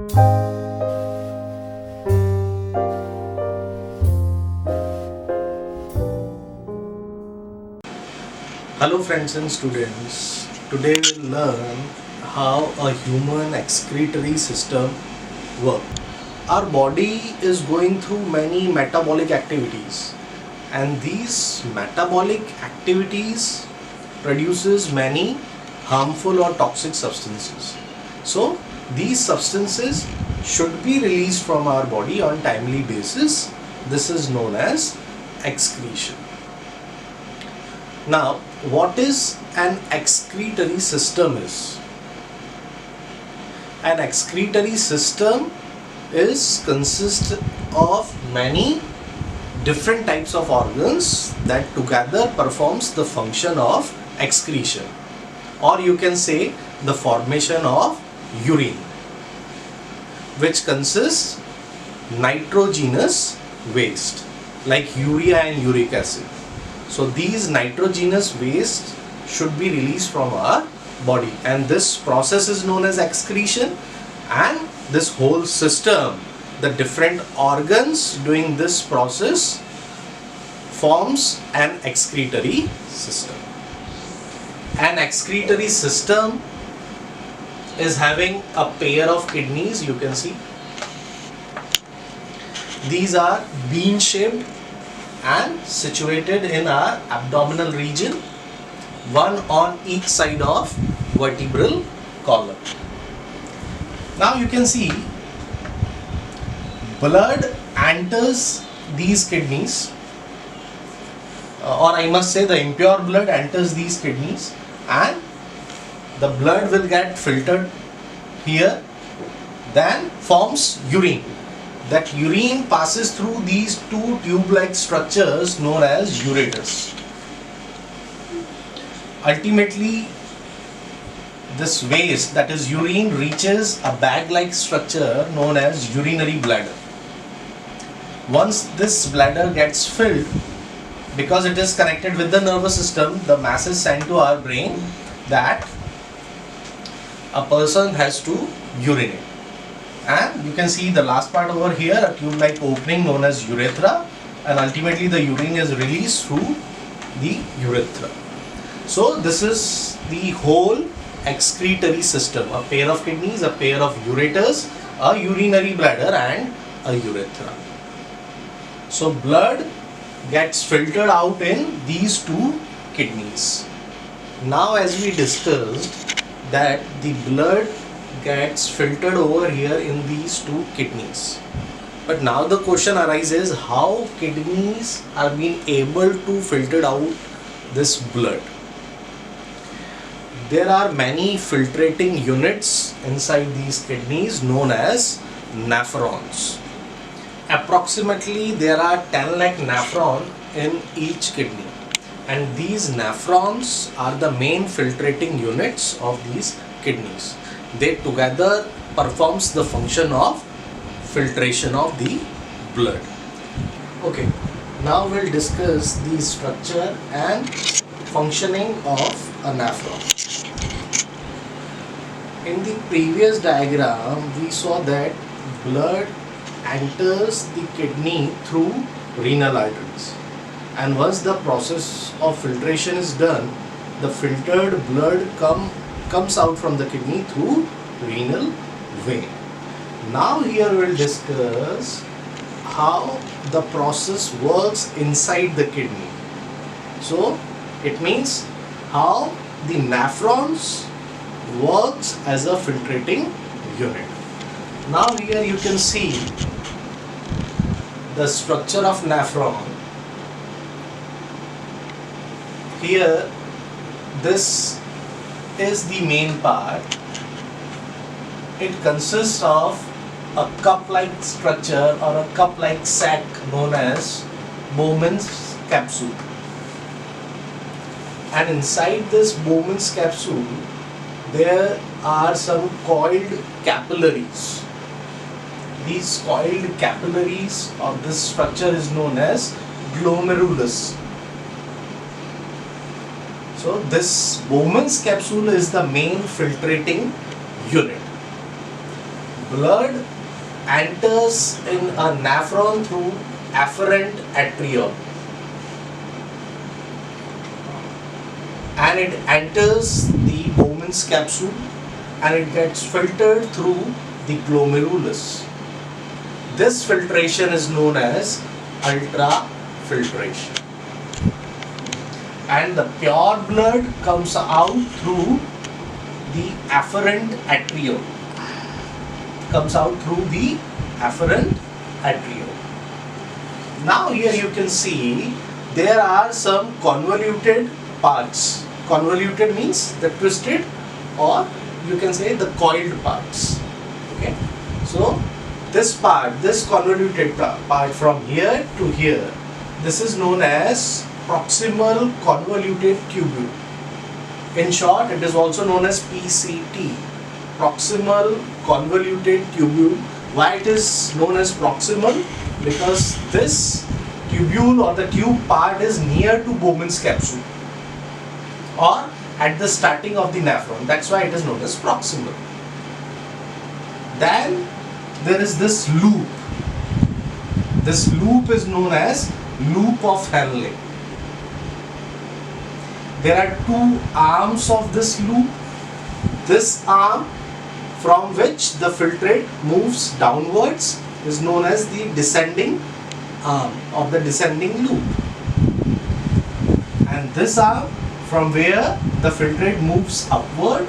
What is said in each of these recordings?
Hello friends and students, today we'll learn how a human excretory system works. Our body is going through many metabolic activities, and these metabolic activities produces many harmful or toxic substances. So these substances should be released from our body on timely basis. This is known as excretion. Now, what is an excretory system is? An excretory system is consists of many different types of organs that together performs the function of excretion, or you can say the formation of urine, which consists nitrogenous waste like urea and uric acid. So these nitrogenous waste should be released from our body, and this process is known as excretion. And this whole system, the different organs doing this process, forms an excretory system. An excretory system is having a pair of kidneys, you can see. These are bean shaped and situated in our abdominal region, one on each side of vertebral column. Now you can see blood enters these kidneys, or I must say the impure blood enters these kidneys, and the blood will get filtered here, then forms urine. That urine passes through these two tube-like structures known as ureters. Ultimately, this waste, that is urine, reaches a bag-like structure known as urinary bladder. Once this bladder gets filled, because it is connected with the nervous system, the mass is sent to our brain that a person has to urinate. And you can see the last part over here, a tube-like opening known as urethra, and ultimately the urine is released through the urethra. So this is the whole excretory system: a pair of kidneys, a pair of ureters, a urinary bladder, and a urethra. So blood gets filtered out in these two kidneys. Now, as we discussed, that the blood gets filtered over here in these two kidneys. But now the question arises, how kidneys are being able to filter out this blood? There are many filtrating units inside these kidneys known as nephrons. Approximately there are 10 lakh nephron in each kidney, and these nephrons are the main filtrating units of these kidneys. They together performs the function of filtration of the blood. Okay, now we'll discuss the structure and functioning of a nephron. In the previous diagram, we saw that blood enters the kidney through renal arteries, and once the process of filtration is done, the filtered blood comes out from the kidney through renal vein. Now here we will discuss how the process works inside the kidney. So it means how the nephrons works as a filtrating unit. Now here you can see the structure of nephron. Here this is the main part. It consists of a cup-like structure or a cup-like sac known as Bowman's capsule. And inside this Bowman's capsule, there are some coiled capillaries. These coiled capillaries of this structure is known as glomerulus. So this Bowman's capsule is the main filtrating unit. blood enters in a nephron through afferent arteriole, and it enters the Bowman's capsule and it gets filtered through the glomerulus. This filtration is known as ultrafiltration. And the pure blood comes out through the afferent arteriole. Now here you can see there are some convoluted parts. Convoluted means the twisted, or you can say the coiled parts. Okay. So this part, this convoluted part from here to here, this is known as proximal convoluted tubule. In short, it is also known as PCT, proximal convoluted tubule. Why it is known as proximal? Because this tubule or the tube part is near to Bowman's capsule or at the starting of the nephron. That's why it is known as proximal. Then there is this loop. This loop is known as loop of Henle. There are two arms of this loop. This arm from which the filtrate moves downwards is known as the descending arm of the descending loop. And this arm from where the filtrate moves upward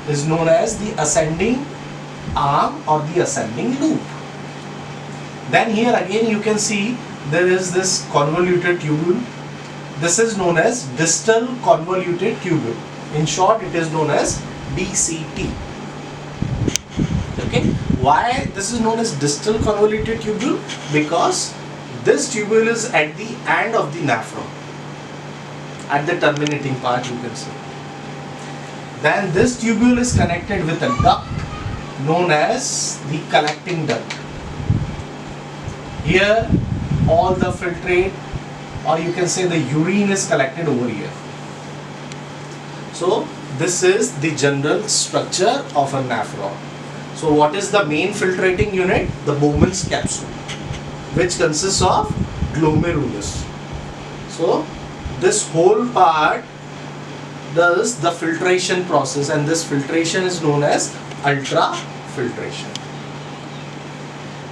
is known as the ascending arm or the ascending loop. Then here again you can see there is this convoluted tubule. This is known as distal convoluted tubule. In short, it is known as DCT. Okay. Why this is known as distal convoluted tubule? Because this tubule is at the end of the nephron, at the terminating part, you can say. Then this tubule is connected with a duct known as the collecting duct. Here all the filtrate, or you can say the urine, is collected over here. So this is the general structure of a nephron. So what is the main filtrating unit? The Bowman's capsule, which consists of glomerulus. So this whole part does the filtration process, and this filtration is known as ultrafiltration.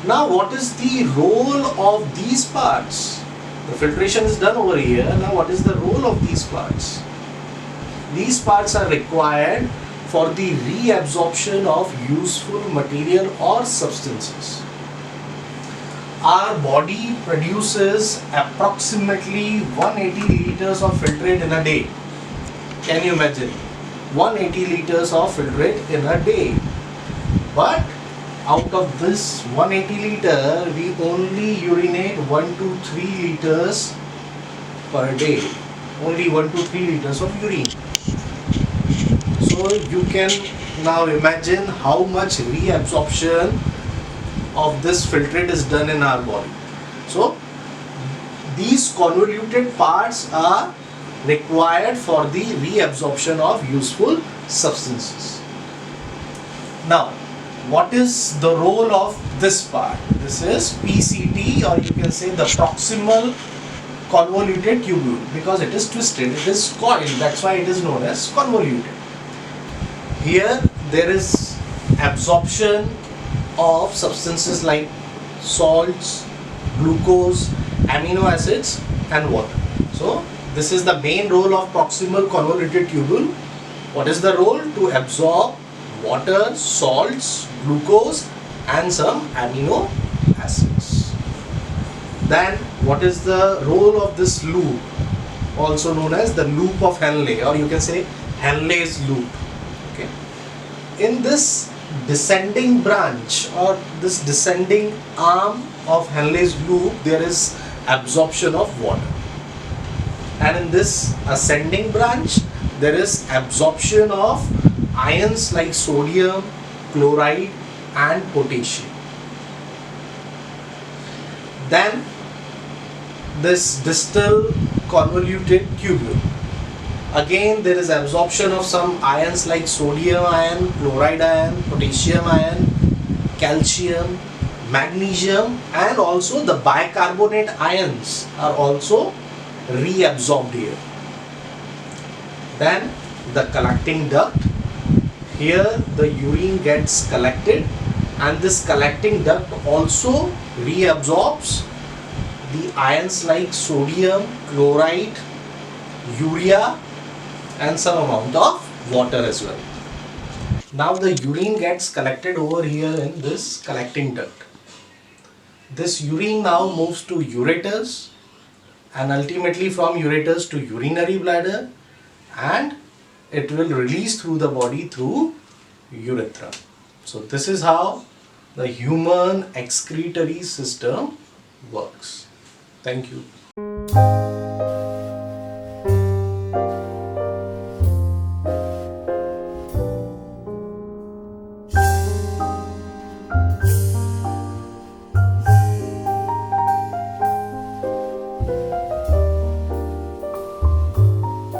Now what is the role of these parts? The filtration is done over here. Now what is the role of these parts? These parts are required for the reabsorption of useful material or substances. Our body produces approximately 180 liters of filtrate in a day. Can you imagine? 180 liters of filtrate in a day. But out of this 180 liter, we only urinate 1 to 3 liters per day. Only 1 to 3 liters of urine. So you can now imagine how much reabsorption of this filtrate is done in our body. So these convoluted parts are required for the reabsorption of useful substances. Now, what is the role of this part? This is PCT, or you can say the proximal convoluted tubule, because it is twisted, it is coiled, that's why it is known as convoluted. Here there is absorption of substances like salts, glucose, amino acids and water. So this is the main role of proximal convoluted tubule. What is the role? To absorb water, salts, glucose and some amino acids. Then what is the role of this loop? Also known as the loop of Henle, or you can say Henle's loop. Okay. In this descending branch or this descending arm of Henle's loop, there is absorption of water. And in this ascending branch, there is absorption of ions like sodium, chloride and potassium. Then this distal convoluted tubule, again there is absorption of some ions like sodium ion, chloride ion, potassium ion calcium, magnesium, and also the bicarbonate ions are also reabsorbed here. Then the collecting duct. Here the urine gets collected, and this collecting duct also reabsorbs the ions like sodium, chloride, urea, and some amount of water as well. Now the urine gets collected over here in this collecting duct. This urine now moves to ureters, and ultimately from ureters to urinary bladder, and it will release through the body through urethra. So this is how the human excretory system works. Thank you.